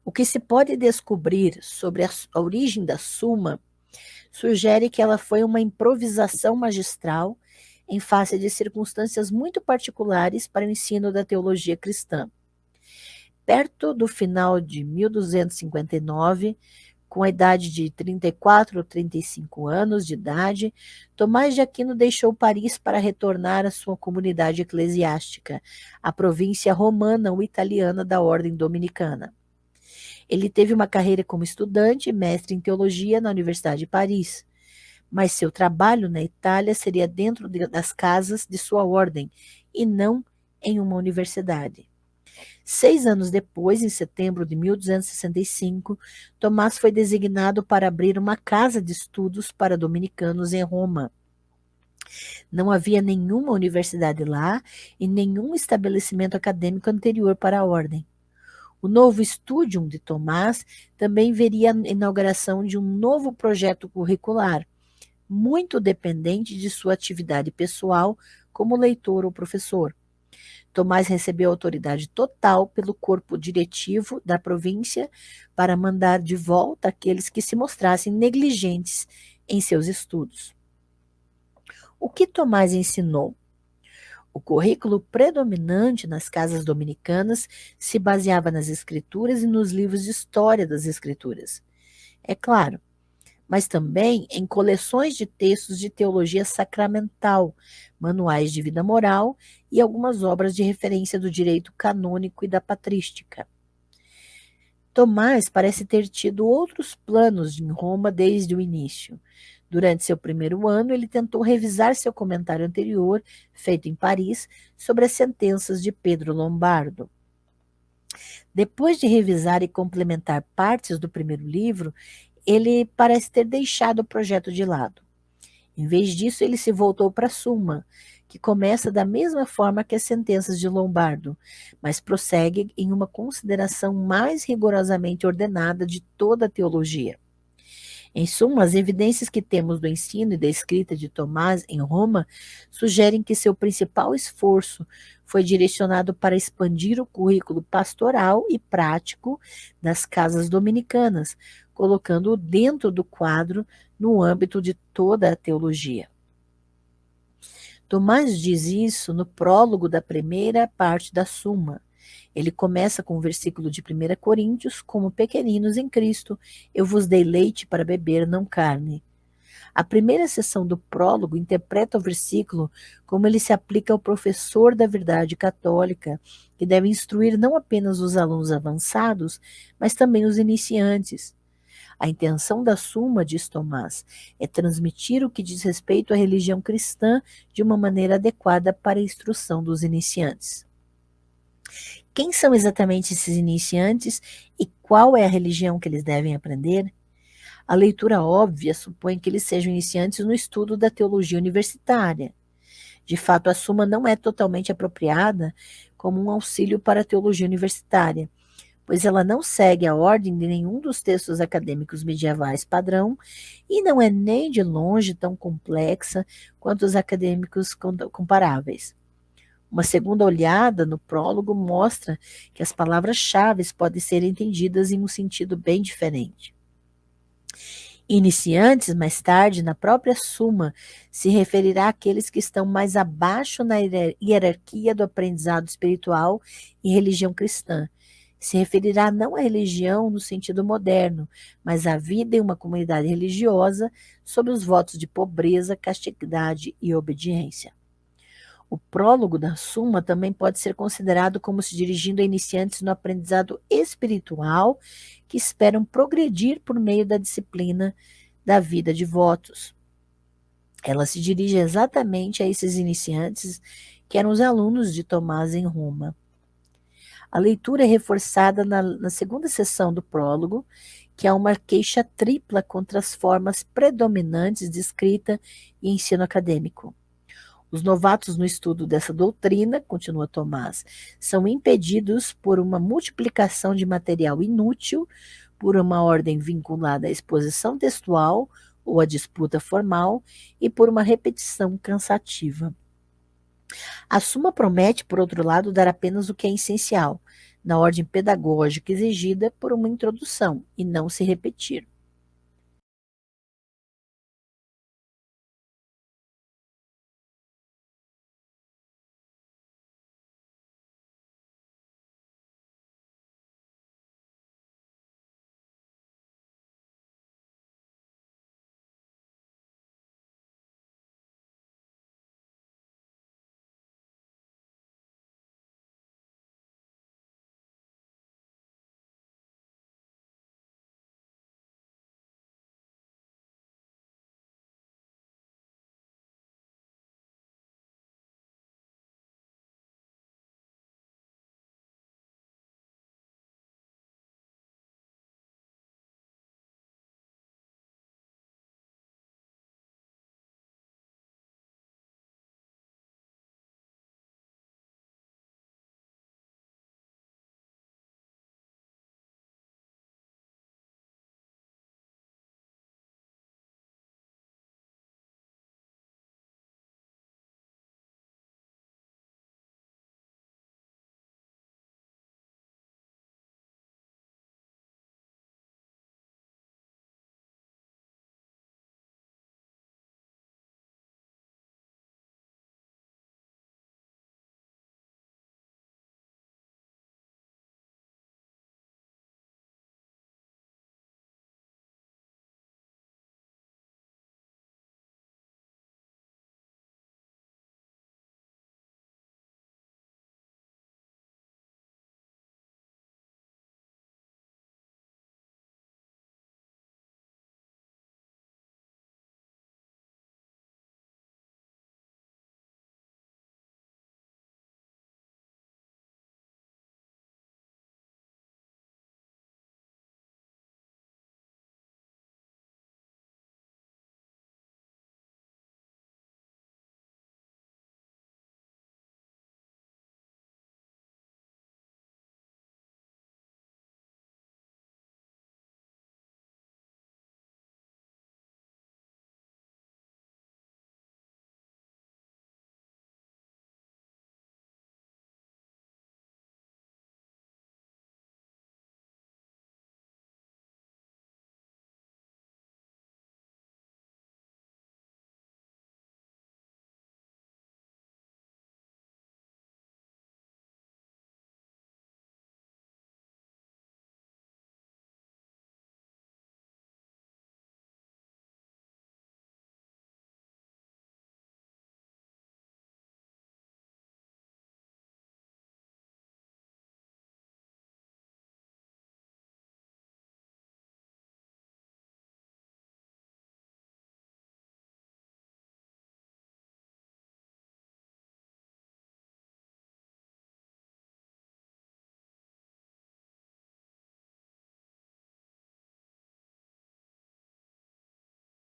O que se pode descobrir sobre a origem da Suma sugere que ela foi uma improvisação magistral em face de circunstâncias muito particulares para o ensino da teologia cristã. Perto do final de 1259, com a idade de 34 ou 35 anos de idade, Tomás de Aquino deixou Paris para retornar à sua comunidade eclesiástica, a província romana ou italiana da Ordem Dominicana. Ele teve uma carreira como estudante e mestre em teologia na Universidade de Paris, mas seu trabalho na Itália seria dentro das casas de sua ordem e não em uma universidade. 6 anos depois, em setembro de 1265, Tomás foi designado para abrir uma casa de estudos para dominicanos em Roma. Não havia nenhuma universidade lá e nenhum estabelecimento acadêmico anterior para a ordem. O novo Studium de Tomás também veria a inauguração de um novo projeto curricular, muito dependente de sua atividade pessoal como leitor ou professor. Tomás recebeu autoridade total pelo corpo diretivo da província para mandar de volta aqueles que se mostrassem negligentes em seus estudos. O que Tomás ensinou? O currículo predominante nas casas dominicanas se baseava nas escrituras e nos livros de história das escrituras. É claro, mas também em coleções de textos de teologia sacramental, manuais de vida moral e algumas obras de referência do direito canônico e da patrística. Tomás parece ter tido outros planos em Roma desde o início. Durante seu primeiro ano, ele tentou revisar seu comentário anterior, feito em Paris, sobre as sentenças de Pedro Lombardo. Depois de revisar e complementar partes do primeiro livro, ele parece ter deixado o projeto de lado. Em vez disso, ele se voltou para a Suma, que começa da mesma forma que as sentenças de Lombardo, mas prossegue em uma consideração mais rigorosamente ordenada de toda a teologia. Em suma, as evidências que temos do ensino e da escrita de Tomás em Roma sugerem que seu principal esforço foi direcionado para expandir o currículo pastoral e prático das casas dominicanas, colocando-o dentro do quadro no âmbito de toda a teologia. Tomás diz isso no prólogo da primeira parte da Suma. Ele começa com o versículo de 1 Coríntios, como pequeninos em Cristo, eu vos dei leite para beber, não carne. A primeira seção do prólogo interpreta o versículo como ele se aplica ao professor da verdade católica, que deve instruir não apenas os alunos avançados, mas também os iniciantes. A intenção da Suma, diz Tomás, é transmitir o que diz respeito à religião cristã de uma maneira adequada para a instrução dos iniciantes. Quem são exatamente esses iniciantes e qual é a religião que eles devem aprender? A leitura óbvia supõe que eles sejam iniciantes no estudo da teologia universitária. De fato, a Suma não é totalmente apropriada como um auxílio para a teologia universitária, pois ela não segue a ordem de nenhum dos textos acadêmicos medievais padrão e não é nem de longe tão complexa quanto os acadêmicos comparáveis. Uma segunda olhada no prólogo mostra que as palavras-chave podem ser entendidas em um sentido bem diferente. Iniciantes, mais tarde, na própria Suma, se referirá àqueles que estão mais abaixo na hierarquia do aprendizado espiritual e religião cristã. Se referirá não à religião no sentido moderno, mas à vida em uma comunidade religiosa sob os votos de pobreza, castidade e obediência. O prólogo da Suma também pode ser considerado como se dirigindo a iniciantes no aprendizado espiritual que esperam progredir por meio da disciplina da vida de votos. Ela se dirige exatamente a esses iniciantes que eram os alunos de Tomás em Roma. A leitura é reforçada na segunda seção do prólogo, que é uma queixa tripla contra as formas predominantes de escrita e ensino acadêmico. Os novatos no estudo dessa doutrina, continua Tomás, são impedidos por uma multiplicação de material inútil, por uma ordem vinculada à exposição textual ou à disputa formal e por uma repetição cansativa. A Suma promete, por outro lado, dar apenas o que é essencial, na ordem pedagógica exigida por uma introdução e não se repetir.